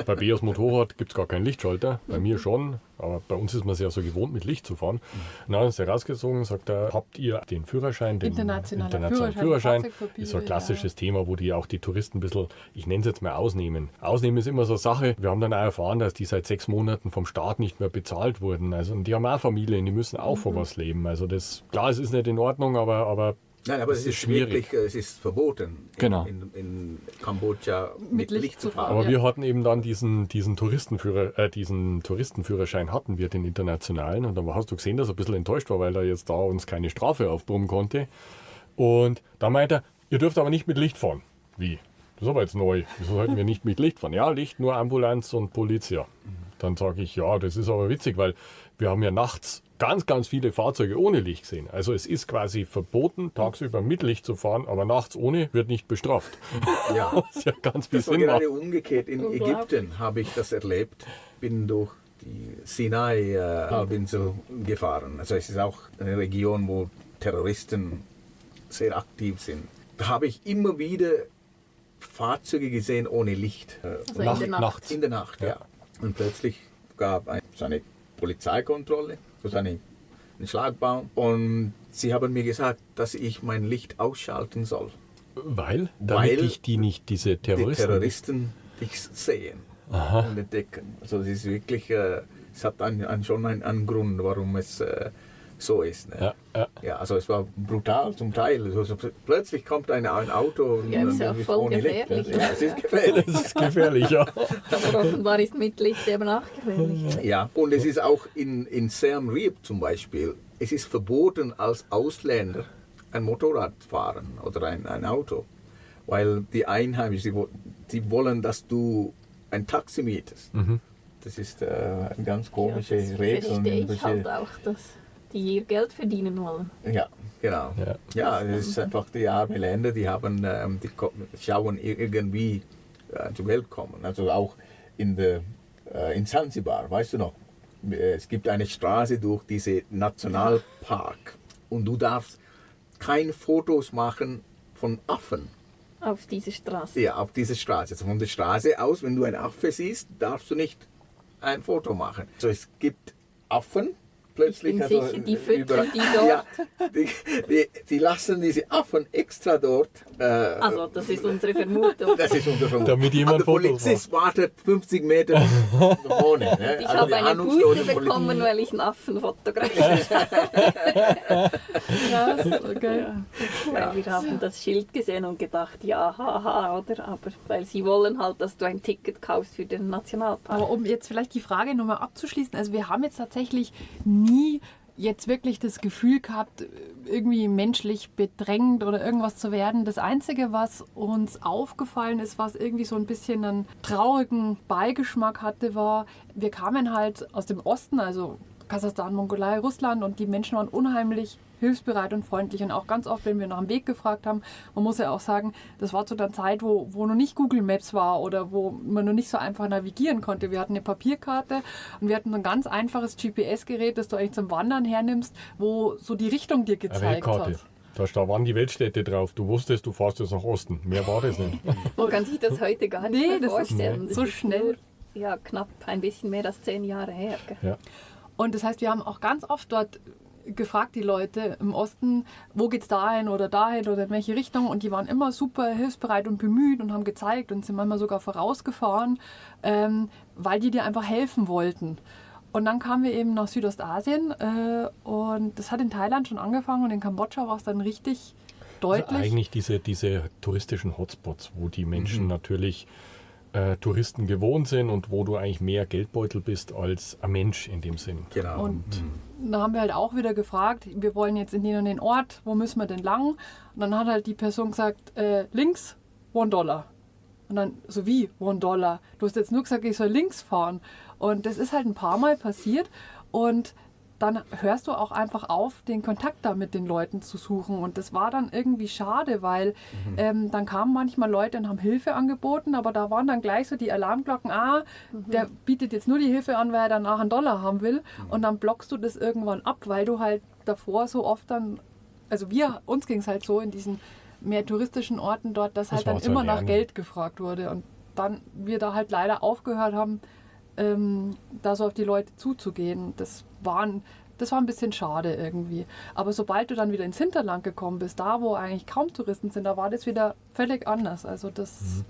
Bei Beas Motorrad gibt es gar keinen Lichtschalter, bei mir schon, aber bei uns ist man es ja so gewohnt, mit Licht zu fahren. Und dann ist er rausgezogen und sagt, habt ihr den Führerschein, den Internationaler Führerschein? Fahrzeugpapiere, Ist so ein klassisches Thema, wo die auch die Touristen ein bisschen, ich nenne es jetzt mal ausnehmen. Ausnehmen ist immer so eine Sache, wir haben dann auch erfahren, dass die seit 6 Monaten vom Staat nicht mehr bezahlt wurden. Also und die haben auch Familien, die müssen auch von was leben. Also das, klar, es ist nicht in Ordnung, aber Nein, aber Das es ist ist schwierig. wirklich, es ist verboten, Genau. in Kambodscha mit Licht zu fahren. Aber Ja. wir hatten eben dann diesen Touristenführerschein hatten wir, den internationalen. Und dann hast du gesehen, dass er ein bisschen enttäuscht war, weil er jetzt da uns keine Strafe aufbrummen konnte. Und da meint er, ihr dürft aber nicht mit Licht fahren. Wie? Das ist aber jetzt neu. Wieso sollten wir nicht mit Licht fahren? Ja, Licht, nur Ambulanz und Polizia. Dann sage ich, ja, das ist aber witzig, weil wir haben ja nachts ganz, ganz viele Fahrzeuge ohne Licht gesehen. Also es ist quasi verboten, tagsüber mit Licht zu fahren, aber nachts ohne wird nicht bestraft. Ja. Was ja ganz viel Das war Sinn macht. gerade umgekehrt. In Unglaublich. Ägypten habe ich das erlebt. Bin durch die Sinai-Halbinsel gefahren. Also es ist auch eine Region, wo Terroristen sehr aktiv sind. da habe ich immer wieder Fahrzeuge gesehen ohne Licht. Also in der Nacht. Nachts. In der Nacht, ja. Und plötzlich gab es eine Polizeikontrolle, also einen Schlagbaum. Und sie haben mir gesagt, dass ich mein Licht ausschalten soll. Weil? Damit dich diese Terroristen... Die Terroristen dich sehen und entdecken. Also es ist wirklich, es hat schon einen Grund, warum es so ist. Ne? Ja, also es war brutal zum Teil. Also plötzlich kommt ein Auto und Ja, ist ja voll ohne Licht. gefährlich. Ja, es ist gefährlich. Das ist gefährlich, ja. Aber offenbar ist mit Licht eben auch gefährlich. Ja, und es ist auch in Siem Reap zum Beispiel, es ist verboten als Ausländer ein Motorrad fahren oder ein Auto, weil die Einheimischen, die wollen, dass du ein Taxi mietest. Das ist eine ganz komische das Regel. verstehe ich halt auch, dass die ihr Geld verdienen wollen. Ja, genau. Ja, es ist einfach die armen Länder, die schauen irgendwie zur Welt kommen. Also auch in Zanzibar, weißt du noch, es gibt eine Straße durch diesen Nationalpark und du darfst keine Fotos machen von Affen. Auf diese Straße. Ja, auf dieser Straße. Also von der Straße aus, wenn du einen Affe siehst, darfst du nicht ein Foto machen. Also es gibt Affen. Plötzlich, Ich bin sicher, die füttern die dort. Ja, die lassen diese Affen extra dort. Also, das ist unsere Vermutung. Das ist unsere Vermutung. Damit jemand der Fotos Polizist wartet 50 Meter vorne. Ne? Ich Also habe die eine ahnungslose Buße bekommen, weil ich einen Affen fotografiert Krass, okay. habe. Weil wir haben das Schild gesehen und gedacht, ja, haha, oder? Aber weil sie wollen halt, dass du ein Ticket kaufst für den Nationalpark. Aber um jetzt vielleicht die Frage nochmal abzuschließen, also wir haben jetzt tatsächlich nie jetzt wirklich das Gefühl gehabt, irgendwie menschlich bedrängt oder irgendwas zu werden. Das Einzige, was uns aufgefallen ist, was irgendwie so ein bisschen einen traurigen Beigeschmack hatte, war, wir kamen halt aus dem Osten, also Kasachstan, Mongolei, Russland, und die Menschen waren unheimlich hilfsbereit und freundlich, und auch ganz oft, wenn wir nach dem Weg gefragt haben, man muss ja auch sagen, das war zu der Zeit, wo noch nicht Google Maps war oder wo man noch nicht so einfach navigieren konnte. Wir hatten eine Papierkarte und wir hatten so ein ganz einfaches GPS-Gerät, das du eigentlich zum Wandern hernimmst, wo so die Richtung dir Eine gezeigt Weltkarte. hat. Da waren die Weltstädte drauf. Du wusstest, du fährst jetzt nach Osten. Mehr war das nicht. Man kann sich das heute gar nicht Nee, mehr das ist vorstellen. so Das ist schnell. nur, ja, knapp ein bisschen mehr als 10 Jahre her. Gell? Ja. Und das heißt, wir haben auch ganz oft dort gefragt, die Leute im Osten, wo geht's dahin oder in welche Richtung, und die waren immer super hilfsbereit und bemüht und haben gezeigt und sind manchmal sogar vorausgefahren, weil die dir einfach helfen wollten. Und dann kamen wir eben nach Südostasien und das hat in Thailand schon angefangen und in Kambodscha war es dann richtig deutlich. Also eigentlich diese touristischen Hotspots, wo die Menschen natürlich Touristen gewohnt sind und wo du eigentlich mehr Geldbeutel bist als ein Mensch in dem Sinn. Genau. Und da haben wir halt auch wieder gefragt, wir wollen jetzt in den und den Ort, wo müssen wir denn lang? Und dann hat halt die Person gesagt, links, $1. Und dann, so wie, $1? Du hast jetzt nur gesagt, ich soll links fahren. Und das ist halt ein paar Mal passiert, und dann hörst du auch einfach auf, den Kontakt da mit den Leuten zu suchen. Und das war dann irgendwie schade, weil dann kamen manchmal Leute und haben Hilfe angeboten, aber da waren dann gleich so die Alarmglocken, der bietet jetzt nur die Hilfe an, weil er danach $1 haben will. Und dann blockst du das irgendwann ab, weil du halt davor so oft dann, also uns ging es halt so in diesen mehr touristischen Orten dort, dass Das halt dann war so immer ein nach Lernen. Geld gefragt wurde. Und dann wir da halt leider aufgehört haben, da so auf die Leute zuzugehen. Das war ein bisschen schade irgendwie. Aber sobald du dann wieder ins Hinterland gekommen bist, da wo eigentlich kaum Touristen sind, da war das wieder völlig anders. Also das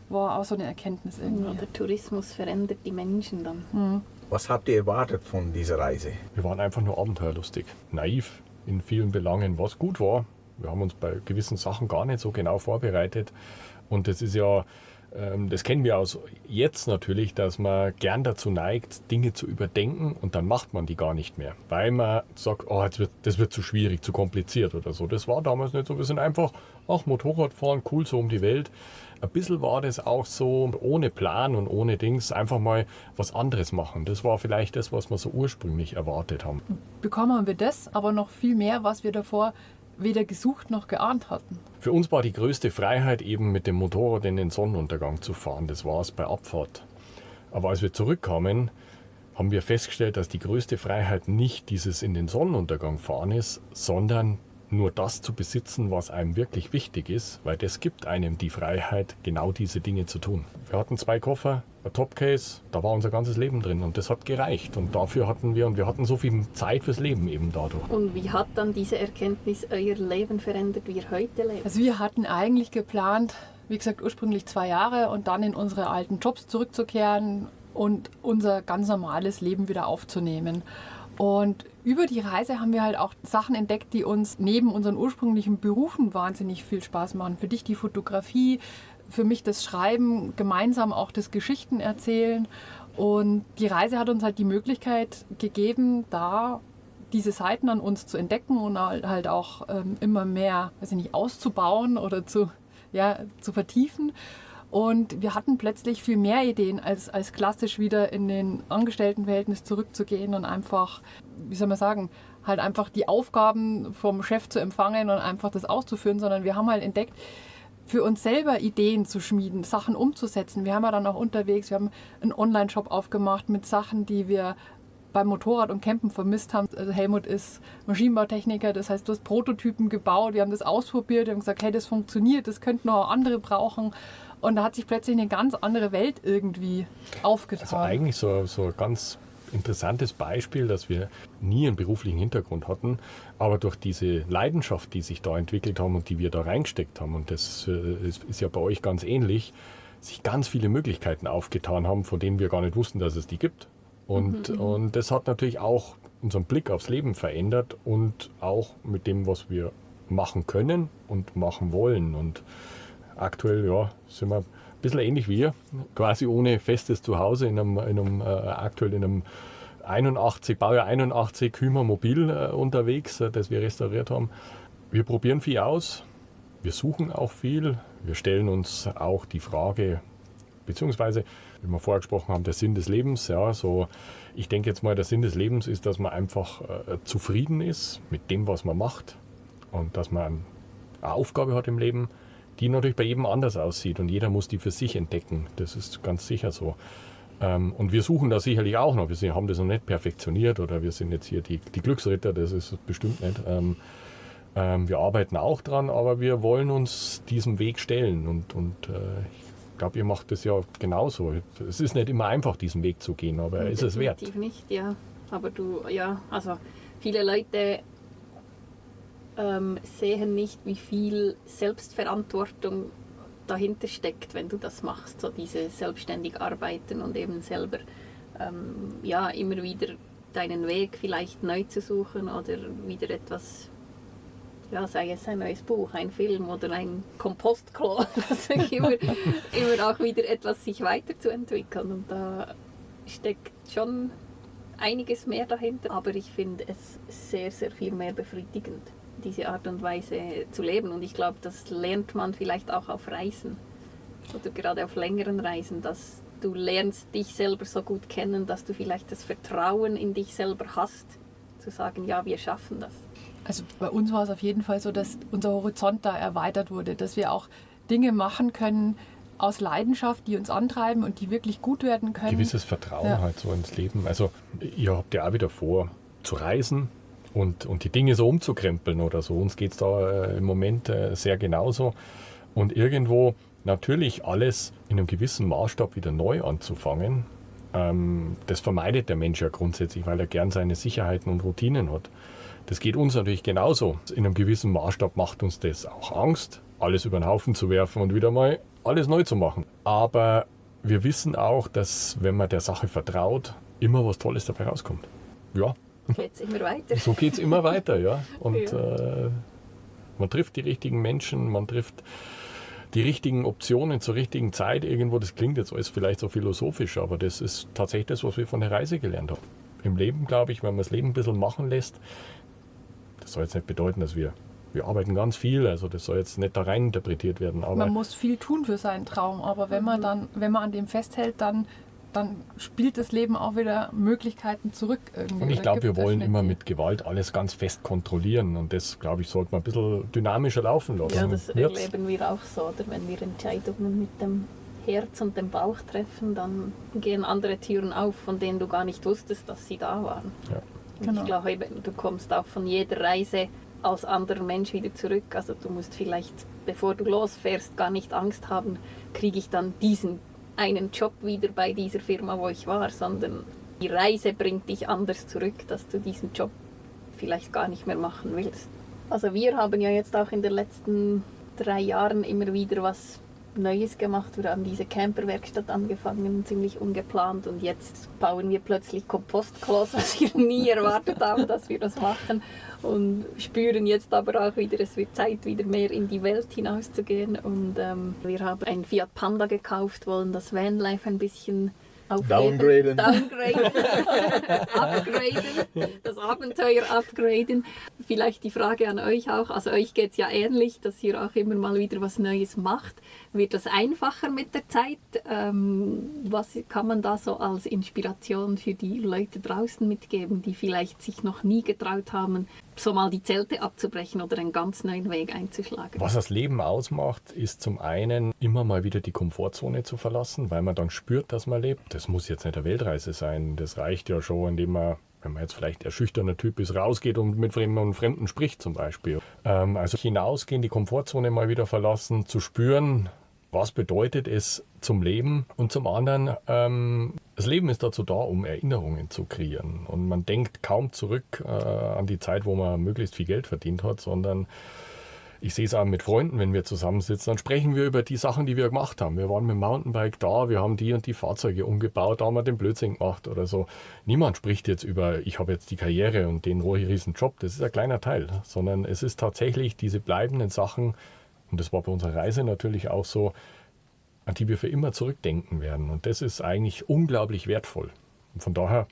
war auch so eine Erkenntnis Ja, irgendwie. der Tourismus verändert die Menschen dann. Was habt ihr erwartet von dieser Reise? Wir waren einfach nur abenteuerlustig, naiv in vielen Belangen, was gut war. Wir haben uns bei gewissen Sachen gar nicht so genau vorbereitet. Und das ist ja, das kennen wir aus jetzt natürlich, dass man gern dazu neigt, Dinge zu überdenken, und dann macht man die gar nicht mehr. Weil man sagt, das wird zu schwierig, zu kompliziert oder so. Das war damals nicht so. Wir sind einfach, Motorradfahren, cool, so um die Welt. Ein bisschen war das auch so, ohne Plan und ohne Dings, einfach mal was anderes machen. Das war vielleicht das, was wir so ursprünglich erwartet haben. Bekommen haben wir das, aber noch viel mehr, was wir davor weder gesucht noch geahnt hatten. Für uns war die größte Freiheit eben mit dem Motorrad in den Sonnenuntergang zu fahren. Das war es bei Abfahrt. Aber als wir zurückkamen, haben wir festgestellt, dass die größte Freiheit nicht dieses in den Sonnenuntergang fahren ist, sondern nur das zu besitzen, was einem wirklich wichtig ist, weil das gibt einem die Freiheit, genau diese Dinge zu tun. Wir hatten 2 Koffer, ein Topcase, da war unser ganzes Leben drin und das hat gereicht. Und dafür hatten wir hatten so viel Zeit fürs Leben eben dadurch. Und wie hat dann diese Erkenntnis euer Leben verändert, wie ihr heute lebt? Also wir hatten eigentlich geplant, wie gesagt, ursprünglich 2 Jahre und dann in unsere alten Jobs zurückzukehren und unser ganz normales Leben wieder aufzunehmen. Und über die Reise haben wir halt auch Sachen entdeckt, die uns neben unseren ursprünglichen Berufen wahnsinnig viel Spaß machen. Für dich die Fotografie, für mich das Schreiben, gemeinsam auch das Geschichten erzählen. Und die Reise hat uns halt die Möglichkeit gegeben, da diese Seiten an uns zu entdecken und halt auch immer mehr, weiß ich nicht, auszubauen oder zu vertiefen. Und wir hatten plötzlich viel mehr Ideen, als klassisch wieder in den Angestelltenverhältnis zurückzugehen und einfach, wie soll man sagen, halt einfach die Aufgaben vom Chef zu empfangen und einfach das auszuführen, sondern wir haben halt entdeckt, für uns selber Ideen zu schmieden, Sachen umzusetzen. Wir haben ja dann auch unterwegs, wir haben einen Online-Shop aufgemacht mit Sachen, die wir beim Motorrad und Campen vermisst haben. Also Helmut ist Maschinenbautechniker, das heißt, du hast Prototypen gebaut, wir haben das ausprobiert, wir haben gesagt, hey, das funktioniert, das könnten auch andere brauchen. Und da hat sich plötzlich eine ganz andere Welt irgendwie aufgetan. Also eigentlich so ein ganz interessantes Beispiel, dass wir nie einen beruflichen Hintergrund hatten, aber durch diese Leidenschaft, die sich da entwickelt haben und die wir da reingesteckt haben, und das ist ja bei euch ganz ähnlich, sich ganz viele Möglichkeiten aufgetan haben, von denen wir gar nicht wussten, dass es die gibt. Und das hat natürlich auch unseren Blick aufs Leben verändert und auch mit dem, was wir machen können und machen wollen. Und aktuell sind wir ein bisschen ähnlich wie ihr, quasi ohne festes Zuhause aktuell in einem Baujahr 81 Hymer Mobil unterwegs, das wir restauriert haben. Wir probieren viel aus, wir suchen auch viel, wir stellen uns auch die Frage, beziehungsweise, wie wir vorher gesprochen haben, der Sinn des Lebens. Ja, so, ich denke jetzt mal, der Sinn des Lebens ist, dass man einfach zufrieden ist mit dem, was man macht und dass man eine Aufgabe hat im Leben, die natürlich bei jedem anders aussieht und jeder muss die für sich entdecken. Das ist ganz sicher so. Und wir suchen da sicherlich auch noch. Wir haben das noch nicht perfektioniert oder wir sind jetzt hier die Glücksritter, das ist bestimmt nicht. Wir arbeiten auch dran, aber wir wollen uns diesem Weg stellen und ich glaube, ihr macht das ja genauso. Es ist nicht immer einfach, diesen Weg zu gehen, aber er ist es wert. Definitiv nicht, ja. Aber also viele Leute sehen nicht, wie viel Selbstverantwortung dahinter steckt, wenn du das machst, so diese selbstständig arbeiten und eben selber immer wieder deinen Weg vielleicht neu zu suchen oder wieder etwas, sei es ein neues Buch, ein Film oder ein Kompostklo, also immer auch wieder etwas sich weiterzuentwickeln und da steckt schon einiges mehr dahinter, aber ich finde es sehr, sehr viel mehr befriedigend, diese Art und Weise zu leben. Und ich glaube, das lernt man vielleicht auch auf Reisen oder gerade auf längeren Reisen, dass du lernst dich selber so gut kennen, dass du vielleicht das Vertrauen in dich selber hast, zu sagen, ja, wir schaffen das. Also bei uns war es auf jeden Fall so, dass unser Horizont da erweitert wurde, dass wir auch Dinge machen können aus Leidenschaft, die uns antreiben und die wirklich gut werden können. Gewisses Vertrauen halt so ins Leben. Also ihr habt ja auch wieder vor, zu reisen und die Dinge so umzukrempeln oder so. Uns geht es da im Moment sehr genauso. Und irgendwo natürlich alles in einem gewissen Maßstab wieder neu anzufangen, das vermeidet der Mensch ja grundsätzlich, weil er gern seine Sicherheiten und Routinen hat. Das geht uns natürlich genauso. In einem gewissen Maßstab macht uns das auch Angst, alles über den Haufen zu werfen und wieder mal alles neu zu machen. Aber wir wissen auch, dass wenn man der Sache vertraut, immer was Tolles dabei rauskommt. Ja. Geht's immer weiter. So geht es immer weiter, ja. Und man trifft die richtigen Menschen, man trifft die richtigen Optionen zur richtigen Zeit irgendwo. Das klingt jetzt alles vielleicht so philosophisch, aber das ist tatsächlich das, was wir von der Reise gelernt haben. Im Leben, glaube ich, wenn man das Leben ein bisschen machen lässt, das soll jetzt nicht bedeuten, dass wir arbeiten ganz viel, also das soll jetzt nicht da rein interpretiert werden. Aber man muss viel tun für seinen Traum, aber wenn man an dem festhält, dann spielt das Leben auch wieder Möglichkeiten zurück. Irgendwie. Und ich glaube, wir wollen immer mit Gewalt alles ganz fest kontrollieren und das, glaube ich, sollte man ein bisschen dynamischer laufen lassen. Ja, das erleben wir auch so, oder? Wenn wir Entscheidungen mit dem Herz und dem Bauch treffen, dann gehen andere Türen auf, von denen du gar nicht wusstest, dass sie da waren. Ja. Und ich glaube, du kommst auch von jeder Reise als anderer Mensch wieder zurück. Also du musst vielleicht, bevor du losfährst, gar nicht Angst haben, kriege ich dann diesen einen Job wieder bei dieser Firma, wo ich war, sondern die Reise bringt dich anders zurück, dass du diesen Job vielleicht gar nicht mehr machen willst. Also wir haben ja jetzt auch in den letzten 3 Jahren immer wieder was Neues gemacht. Wir haben diese Camperwerkstatt angefangen, ziemlich ungeplant, und jetzt bauen wir plötzlich Kompostklos, was wir nie erwartet haben, dass wir das machen, und spüren jetzt aber auch wieder, es wird Zeit, wieder mehr in die Welt hinauszugehen, und wir haben einen Fiat Panda gekauft, wollen das Vanlife ein bisschen Downgraden. Upgraden, das Abenteuer upgraden. Vielleicht die Frage an euch auch, also euch geht es ja ähnlich, dass ihr auch immer mal wieder was Neues macht. Wird das einfacher mit der Zeit? Was kann man da so als Inspiration für die Leute draußen mitgeben, die vielleicht sich noch nie getraut haben, so mal die Zelte abzubrechen oder einen ganz neuen Weg einzuschlagen? Was das Leben ausmacht, ist zum einen immer mal wieder die Komfortzone zu verlassen, weil man dann spürt, dass man lebt. Das muss jetzt nicht eine Weltreise sein. Das reicht ja schon, indem man, wenn man jetzt vielleicht ein schüchterner Typ ist, rausgeht und mit Fremden spricht zum Beispiel. Also hinausgehen, die Komfortzone mal wieder verlassen, zu spüren, was bedeutet es zum Leben, und zum anderen, das Leben ist dazu da, um Erinnerungen zu kreieren. Und man denkt kaum zurück an die Zeit, wo man möglichst viel Geld verdient hat, sondern ich sehe es auch mit Freunden, wenn wir zusammensitzen, dann sprechen wir über die Sachen, die wir gemacht haben. Wir waren mit dem Mountainbike da, wir haben die und die Fahrzeuge umgebaut, da haben wir den Blödsinn gemacht oder so. Niemand spricht jetzt über, ich habe jetzt die Karriere und den riesen Job, das ist ein kleiner Teil, sondern es ist tatsächlich diese bleibenden Sachen, und das war bei unserer Reise natürlich auch so, an die wir für immer zurückdenken werden. Und das ist eigentlich unglaublich wertvoll. Und von daher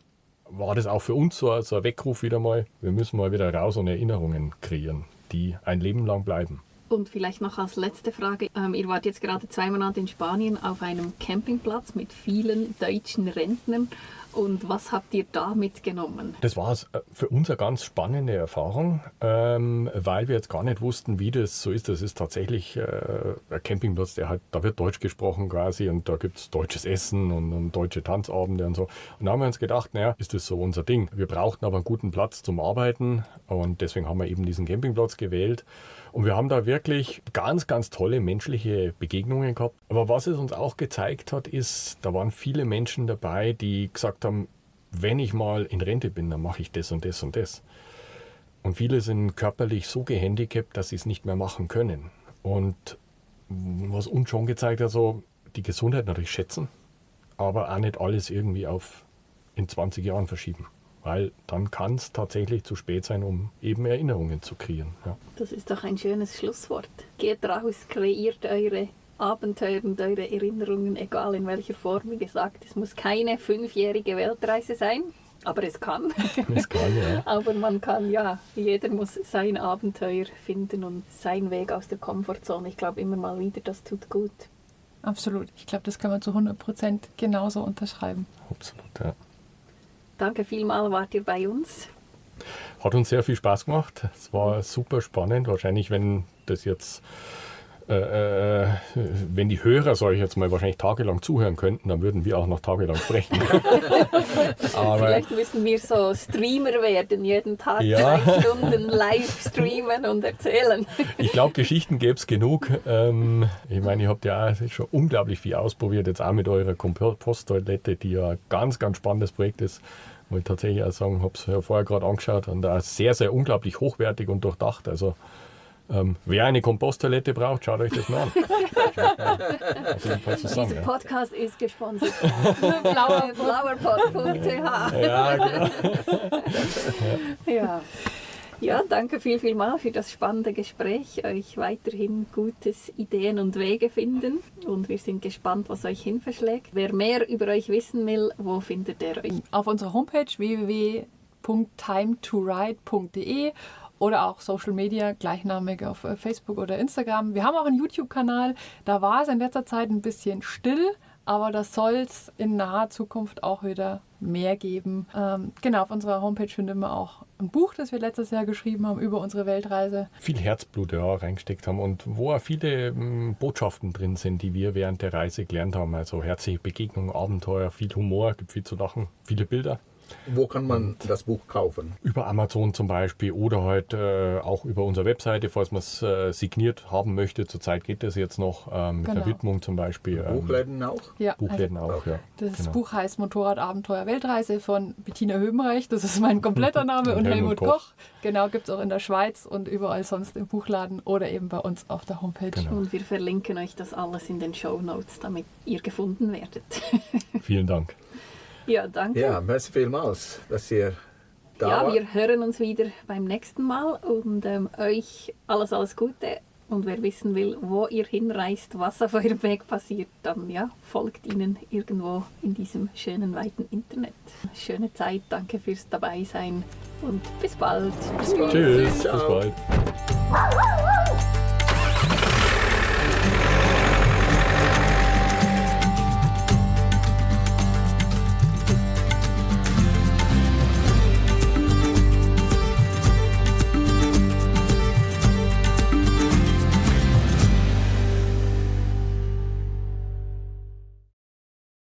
war das auch für uns so ein Weckruf wieder mal, wir müssen mal wieder raus und Erinnerungen kreieren, die ein Leben lang bleiben. Und vielleicht noch als letzte Frage, ihr wart jetzt gerade 2 Monate in Spanien auf einem Campingplatz mit vielen deutschen Rentnern. Und was habt ihr da mitgenommen? Das war für uns eine ganz spannende Erfahrung, weil wir jetzt gar nicht wussten, wie das so ist. Das ist tatsächlich ein Campingplatz, da wird Deutsch gesprochen quasi, und da gibt es deutsches Essen und deutsche Tanzabende und so. Und da haben wir uns gedacht, naja, ist das so unser Ding. Wir brauchten aber einen guten Platz zum Arbeiten, und deswegen haben wir eben diesen Campingplatz gewählt. Und wir haben da wirklich ganz, ganz tolle menschliche Begegnungen gehabt. Aber was es uns auch gezeigt hat, ist, da waren viele Menschen dabei, die gesagt haben, wenn ich mal in Rente bin, dann mache ich das und das und das. Und viele sind körperlich so gehandicapt, dass sie es nicht mehr machen können. Und was uns schon gezeigt hat, so die Gesundheit natürlich schätzen, aber auch nicht alles irgendwie auf in 20 Jahren verschieben. Weil dann kann es tatsächlich zu spät sein, um eben Erinnerungen zu kreieren. Ja. Das ist doch ein schönes Schlusswort. Geht raus, kreiert eure Abenteuer und eure Erinnerungen, egal in welcher Form. Wie gesagt, es muss keine 5-jährige Weltreise sein, aber es kann. Es kann, ja. Aber man kann, ja, jeder muss sein Abenteuer finden und seinen Weg aus der Komfortzone. Ich glaube immer mal wieder, das tut gut. Absolut. Ich glaube, das kann man zu 100% genauso unterschreiben. Absolut, ja. Danke vielmals, wart ihr bei uns. Hat uns sehr viel Spaß gemacht. Es war super spannend. Wahrscheinlich, wenn das jetzt, wenn die Hörer, sage ich jetzt mal, wahrscheinlich tagelang zuhören könnten, dann würden wir auch noch tagelang sprechen. Aber vielleicht müssen wir so Streamer werden, jeden Tag Ja. 2 Stunden live streamen und erzählen. ich glaube, Geschichten gäbe es genug. Ich meine, ihr habt ja auch schon unglaublich viel ausprobiert, jetzt auch mit eurer Komposttoilette, die ja ein ganz, ganz spannendes Projekt ist. Wo ich tatsächlich auch sagen, habe es ja vorher gerade angeschaut, und da sehr, sehr unglaublich hochwertig und durchdacht. Also wer eine Komposttoilette braucht, schaut euch das mal an. Auf jeden Fall zu sagen, Dieser ja. Podcast ist gesponsert von flowerpot.ch. Ja, genau. Ja. Ja, danke vielmals für das spannende Gespräch. Euch weiterhin gutes Ideen und Wege finden. Und wir sind gespannt, was euch hinverschlägt. Wer mehr über euch wissen will, wo findet er euch? Auf unserer Homepage www.timetoride.de oder auch Social Media, gleichnamig auf Facebook oder Instagram. Wir haben auch einen YouTube-Kanal. Da war es in letzter Zeit ein bisschen still, aber das soll es in naher Zukunft auch wieder mehr geben. Genau, auf unserer Homepage findet man auch ein Buch, das wir letztes Jahr geschrieben haben über unsere Weltreise. Viel Herzblut reingesteckt haben, und wo auch viele Botschaften drin sind, die wir während der Reise gelernt haben. Also herzliche Begegnungen, Abenteuer, viel Humor, gibt viel zu lachen, viele Bilder. Wo kann man das Buch kaufen? Über Amazon zum Beispiel oder halt auch über unsere Webseite, falls man es signiert haben möchte. Zurzeit geht das jetzt noch mit der Genau. Widmung zum Beispiel. Buchläden auch? Ja, Buchläden auch, ja. das genau. Buch heißt Motorradabenteuer Weltreise von Bettina Höbenreich. Das ist mein kompletter Name. Und Helmut Helmut Koch. Koch. Genau, gibt es auch in der Schweiz und überall sonst im Buchladen oder eben bei uns auf der Homepage. Genau. Und wir verlinken euch das alles in den Shownotes, damit ihr gefunden werdet. Vielen Dank. Ja, danke. Ja, merci vielmals, dass ihr da Ja, wart. wir hören uns wieder beim nächsten Mal und euch alles Gute. Und wer wissen will, wo ihr hinreist, was auf eurem Weg passiert, dann ja, folgt ihnen irgendwo in diesem schönen, weiten Internet. Schöne Zeit, danke fürs Dabeisein und bis bald. Bis bald. Tschüss, Ciao. bis bald.